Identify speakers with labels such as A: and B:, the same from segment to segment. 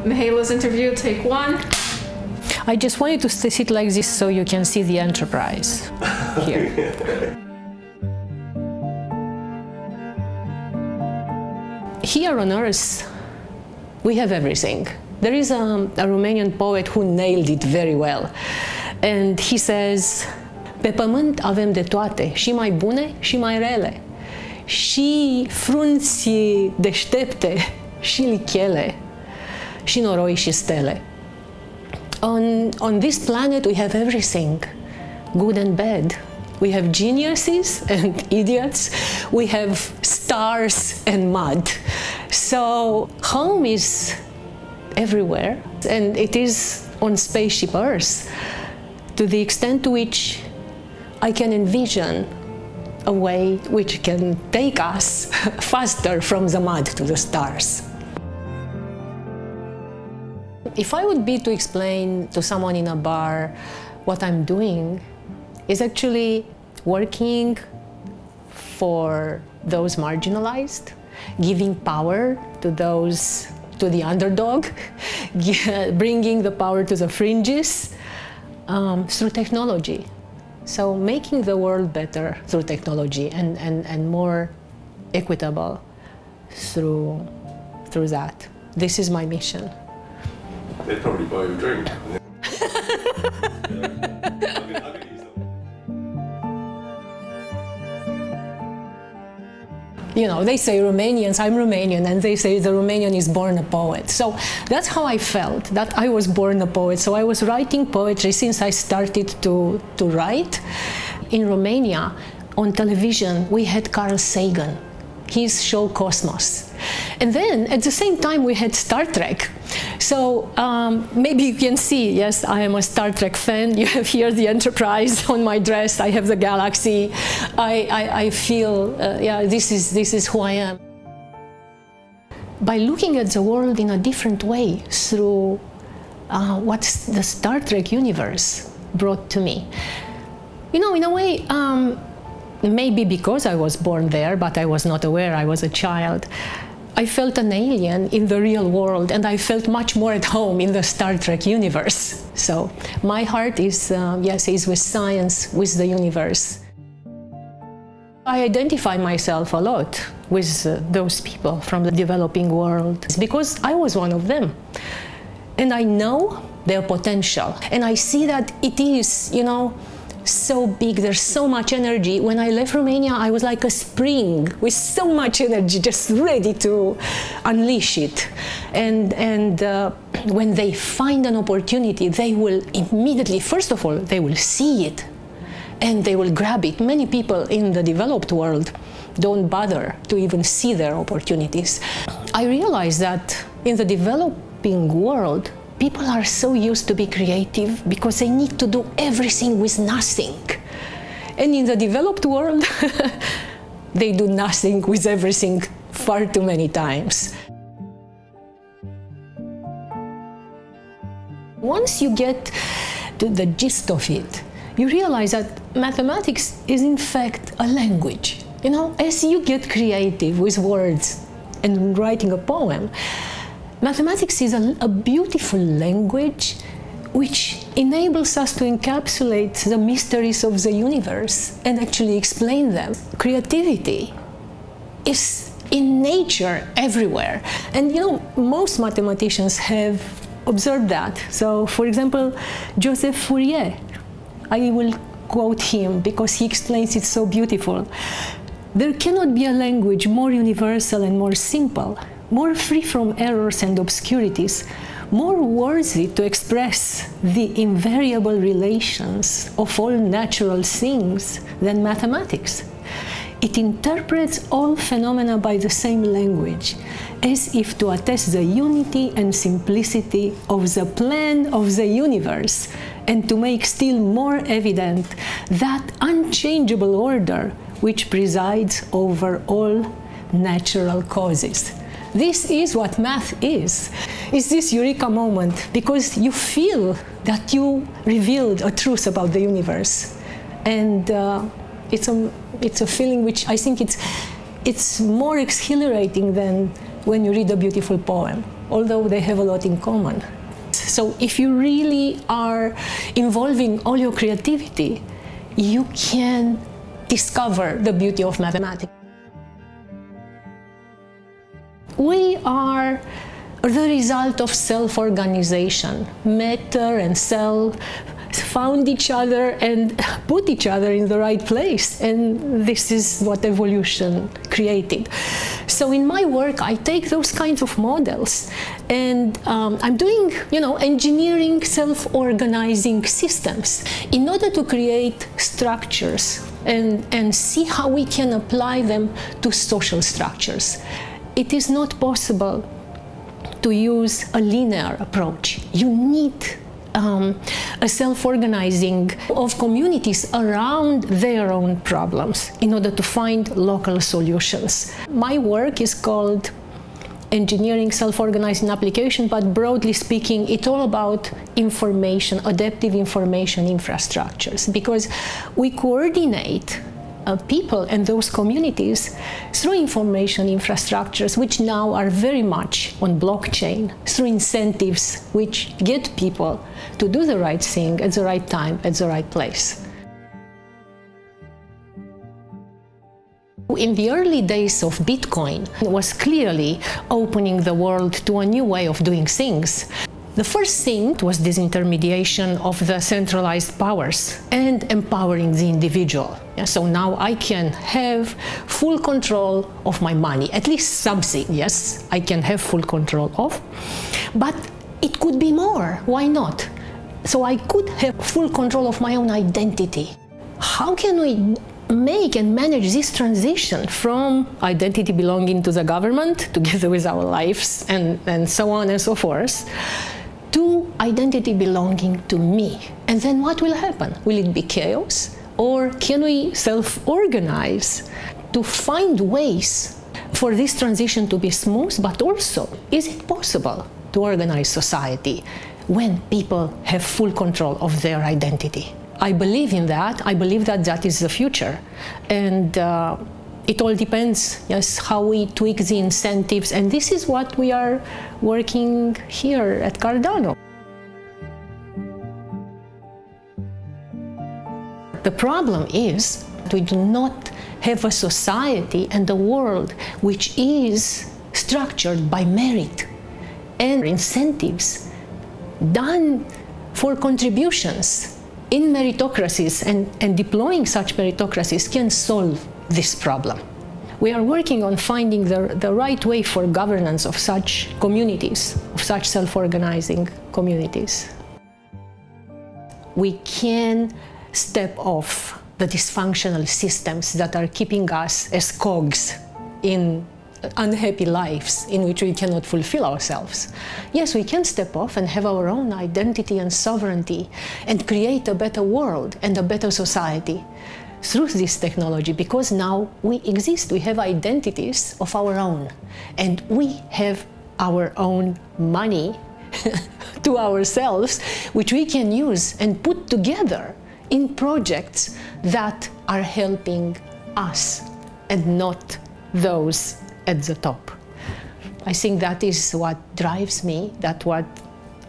A: Mihaela's interview, take one.
B: I just want you to sit like this so you can see the enterprise here. Here on Earth, we have everything. There is a Romanian poet who nailed it very well. And he says, pe pământ avem de toate, și mai bune și mai rele. Și frunți deștepte, și lichele, și noroi și stele. On this planet we have everything, good and bad. We have geniuses and idiots. We have stars and mud. So home is everywhere, and it is on spaceship Earth, to the extent to which I can envision a way which can take us faster from the mud to the stars. If I would be to explain to someone in a bar what I'm doing, is actually working for those marginalized, giving power to those, to the underdog, bringing the power to the fringes through technology. So making the world better through technology and more equitable through that. This is my mission.
C: They'd probably buy you a drink.
B: You know, they say Romanians, I'm Romanian, and they say the Romanian is born a poet. So that's how I felt, that I was born a poet. So I was writing poetry since I started to write. In Romania, on television, we had Carl Sagan, his show Cosmos. And then, at the same time, we had Star Trek. So maybe you can see, yes, I am a Star Trek fan. You have here the Enterprise on my dress. I have the galaxy. I feel, yeah, this is who I am. By looking at the world in a different way through what the Star Trek universe brought to me. You know, in a way, maybe because I was born there, but I was not aware, I was a child, I felt an alien in the real world, and I felt much more at home in the Star Trek universe. So my heart is, yes, is with science, with the universe. I identify myself a lot with those people from the developing world because I was one of them. And I know their potential, and I see that it is, you know, so big, there's so much energy. When I left Romania, I was like a spring with so much energy, just ready to unleash it. And when they find an opportunity, they will immediately, first of all, they will see it and they will grab it. Many people in the developed world don't bother to even see their opportunities. I realized that in the developing world, people are so used to be creative because they need to do everything with nothing. And in the developed world, they do nothing with everything far too many times. Once you get to the gist of it, you realize that mathematics is in fact a language. You know, as you get creative with words and writing a poem, mathematics is a beautiful language which enables us to encapsulate the mysteries of the universe and actually explain them. Creativity is in nature everywhere. And you know, most mathematicians have observed that. So, for example, Joseph Fourier, I will quote him because he explains it so beautiful. There cannot be a language more universal and more simple, more free from errors and obscurities, more worthy to express the invariable relations of all natural things than mathematics. It interprets all phenomena by the same language, as if to attest the unity and simplicity of the plan of the universe, and to make still more evident that unchangeable order which presides over all natural causes. This is what math is. It's this eureka moment because you feel that you revealed a truth about the universe. And it's a feeling which I think it's more exhilarating than when you read a beautiful poem although they have a lot in common. So if you really are involving all your creativity, you can discover the beauty of mathematics. We are the result of self-organization. Matter and self found each other and put each other in the right place, and this is what evolution created. So in my work, I take those kinds of models, and I'm doing, engineering self-organizing systems in order to create structures and see how we can apply them to social structures. It is not possible to use a linear approach. You need a self-organizing of communities around their own problems in order to find local solutions. My work is called Engineering Self-Organizing Application, but broadly speaking, it's all about information, adaptive information infrastructures, because we coordinate people and those communities through information infrastructures, which now are very much on blockchain, through incentives which get people to do the right thing at the right time, at the right place. In the early days of Bitcoin, it was clearly opening the world to a new way of doing things. The first thing was disintermediation of the centralized powers and empowering the individual. So now I can have full control of my money, at least something, yes, I can have full control of. But it could be more, why not? So I could have full control of my own identity. How can we make and manage this transition from identity belonging to the government, together with our lives and so on and so forth, to identity belonging to me? And then what will happen? Will it be chaos? Or can we self-organize to find ways for this transition to be smooth? But also, is it possible to organize society when people have full control of their identity? I believe in that. I believe that that is the future. And it all depends, yes, how we tweak the incentives, and this is what we are working here at Cardano. The problem is we do not have a society and a world which is structured by merit and incentives done for contributions in meritocracies, and deploying such meritocracies can solve this problem. We are working on finding the right way for governance of such communities, of such self-organizing communities. We can step off the dysfunctional systems that are keeping us as cogs in unhappy lives in which we cannot fulfill ourselves. Yes, we can step off and have our own identity and sovereignty and create a better world and a better society through this technology, because now we exist, we have identities of our own, and we have our own money to ourselves, which we can use and put together in projects that are helping us and not those at the top. I think that is what drives me, that what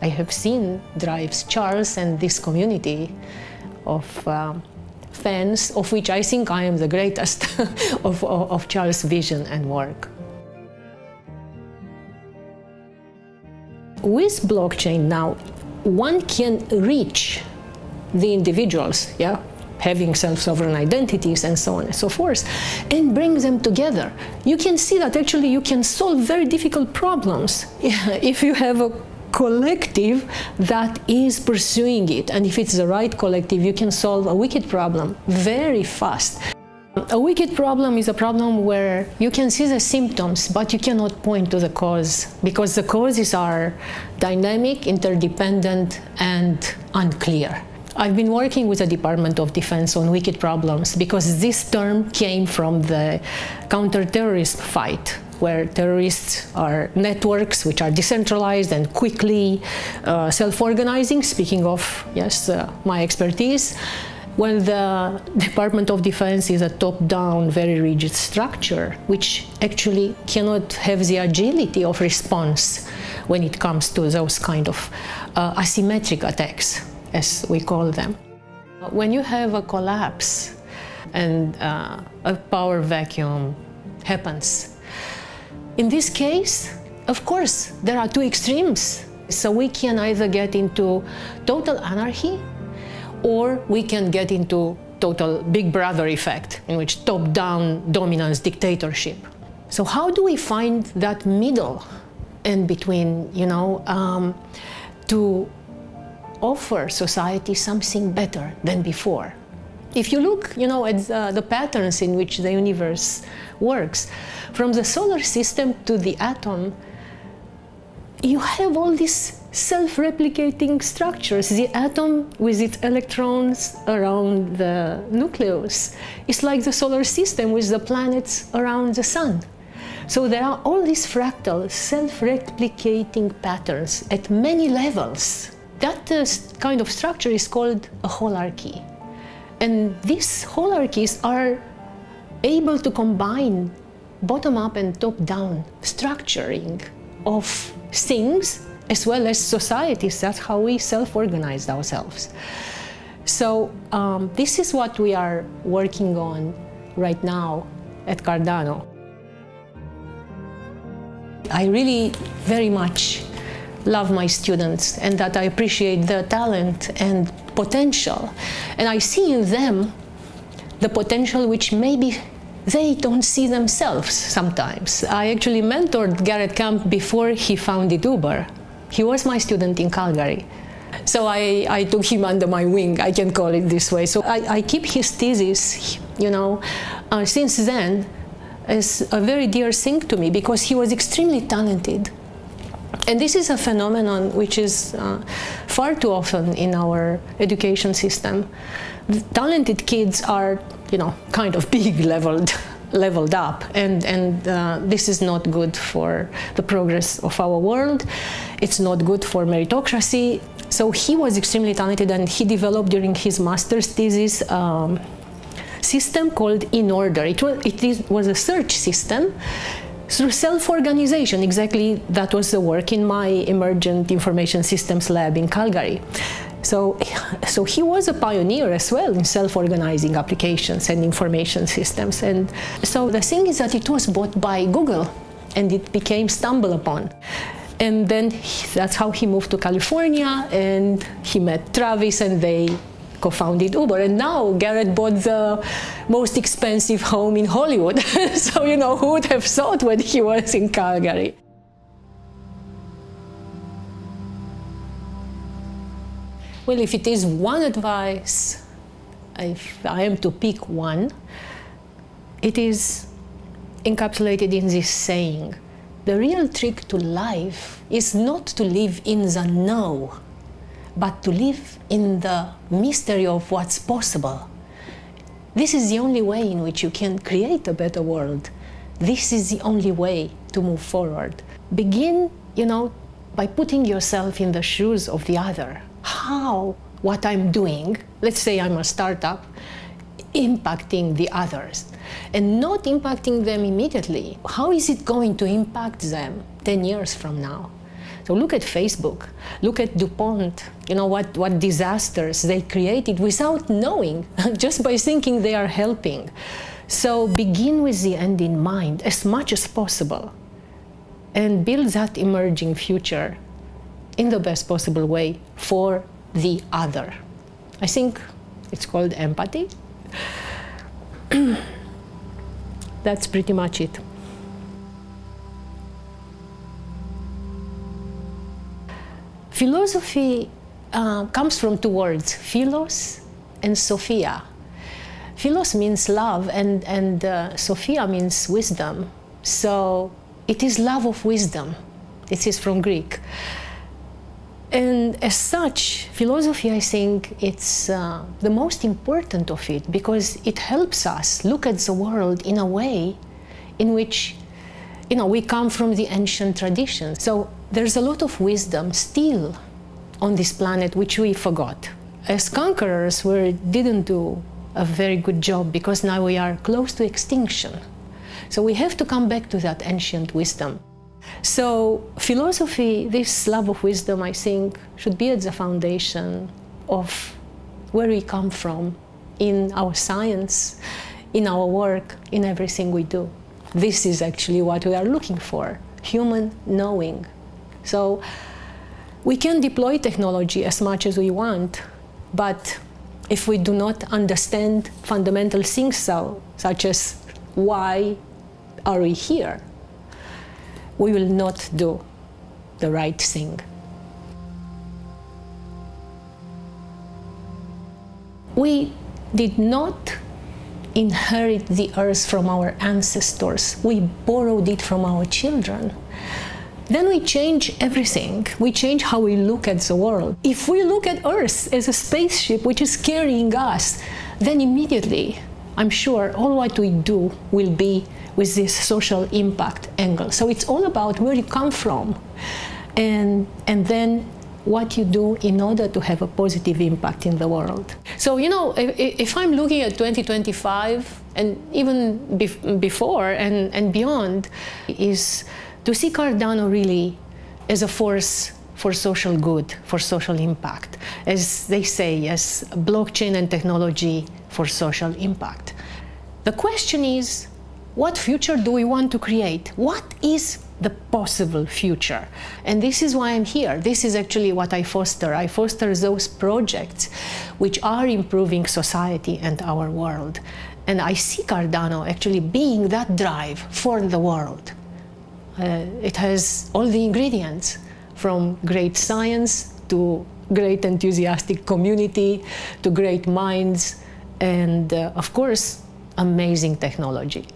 B: I have seen drives Charles and this community of fans, of which I think I am the greatest of Charles' vision and work. With blockchain now, one can reach the individuals, yeah, having self-sovereign identities and so on and so forth, and bring them together. You can see that actually you can solve very difficult problems if you have a collective that is pursuing it, and if it's the right collective, you can solve a wicked problem very fast. A wicked problem is a problem where you can see the symptoms, but you cannot point to the cause, because the causes are dynamic, interdependent, and unclear. I've been working with the Department of Defense on wicked problems because this term came from the counter-terrorist fight, where terrorists are networks which are decentralized and quickly self-organizing, speaking of, yes, my expertise, Well, the Department of Defense is a top-down, very rigid structure, which actually cannot have the agility of response when it comes to those kind of asymmetric attacks, as we call them. When you have a collapse and a power vacuum happens, in this case, of course, there are two extremes. So we can either get into total anarchy, or we can get into total Big Brother effect, in which top-down dominance dictatorship. So how do we find that middle in between, to offer society something better than before? If you look, at the patterns in which the universe works, from the solar system to the atom, you have all these self-replicating structures. The atom with its electrons around the nucleus is like the solar system with the planets around the sun. So there are all these fractal, self-replicating patterns at many levels. That kind of structure is called a holarchy. And these holarchies are able to combine bottom-up and top-down structuring of things as well as societies. That's how we self-organize ourselves. So this is what we are working on right now at Cardano. I really very much love my students, and that I appreciate their talent and potential. And I see in them the potential which maybe they don't see themselves sometimes. I actually mentored Garrett Camp before he founded Uber. He was my student in Calgary. So I took him under my wing, I can call it this way. So I keep his thesis, since then, as a very dear thing to me, because he was extremely talented. And this is a phenomenon which is far too often in our education system. The talented kids are, kind of big leveled up, and this is not good for the progress of our world. It's not good for meritocracy. So he was extremely talented, and he developed during his master's thesis system called In Order. It was a search system through self-organization. Exactly that was the work in my Emergent Information Systems lab in Calgary. So he was a pioneer as well in self-organizing applications and information systems. And so the thing is that it was bought by Google, and it became StumbleUpon. And then that's how he moved to California, and he met Travis, and they co-founded Uber. And now Garrett bought the most expensive home in Hollywood. So, who would have thought when he was in Calgary? Well, if it is one advice, if I am to pick one, it is encapsulated in this saying: the real trick to life is not to live in the no, but to live in the mystery of what's possible. This is the only way in which you can create a better world. This is the only way to move forward. Begin, by putting yourself in the shoes of the other. How what I'm doing, let's say I'm a startup, impacting the others, and not impacting them immediately. How is it going to impact them 10 years from now? So look at Facebook, look at DuPont, what disasters they created without knowing, just by thinking they are helping. So begin with the end in mind as much as possible, and build that emerging future in the best possible way for the other. I think it's called empathy. That's pretty much it. Philosophy comes from two words, philos and sophia. Philos means love, and sophia means wisdom. So it is love of wisdom. This is from Greek. And as such, philosophy, I think, it's the most important of it, because it helps us look at the world in a way in which, we come from the ancient traditions. So there's a lot of wisdom still on this planet which we forgot. as conquerors, we didn't do a very good job because now we are close to extinction. So we have to come back to that ancient wisdom. So philosophy, this love of wisdom, I think, should be at the foundation of where we come from in our science, in our work, in everything we do. This is actually what we are looking for, human knowing. So we can deploy technology as much as we want, but if we do not understand fundamental things such as why are we here, we will not do the right thing. We did not inherit the earth from our ancestors. We borrowed it from our children. Then we change everything. We change how we look at the world. If we look at Earth as a spaceship which is carrying us, then immediately, I'm sure, all what we do will be with this social impact angle. So it's all about where you come from and then what you do in order to have a positive impact in the world. So, you know, if I'm looking at 2025 and even before and beyond, is to see Cardano really as a force for social good, for social impact, as they say, as blockchain and technology for social impact. The question is, what future do we want to create? What is the possible future? And this is why I'm here. This is actually what I foster. I foster those projects which are improving society and our world. And I see Cardano actually being that drive for the world. It has all the ingredients, from great science to great enthusiastic community to great minds and, of course, amazing technology.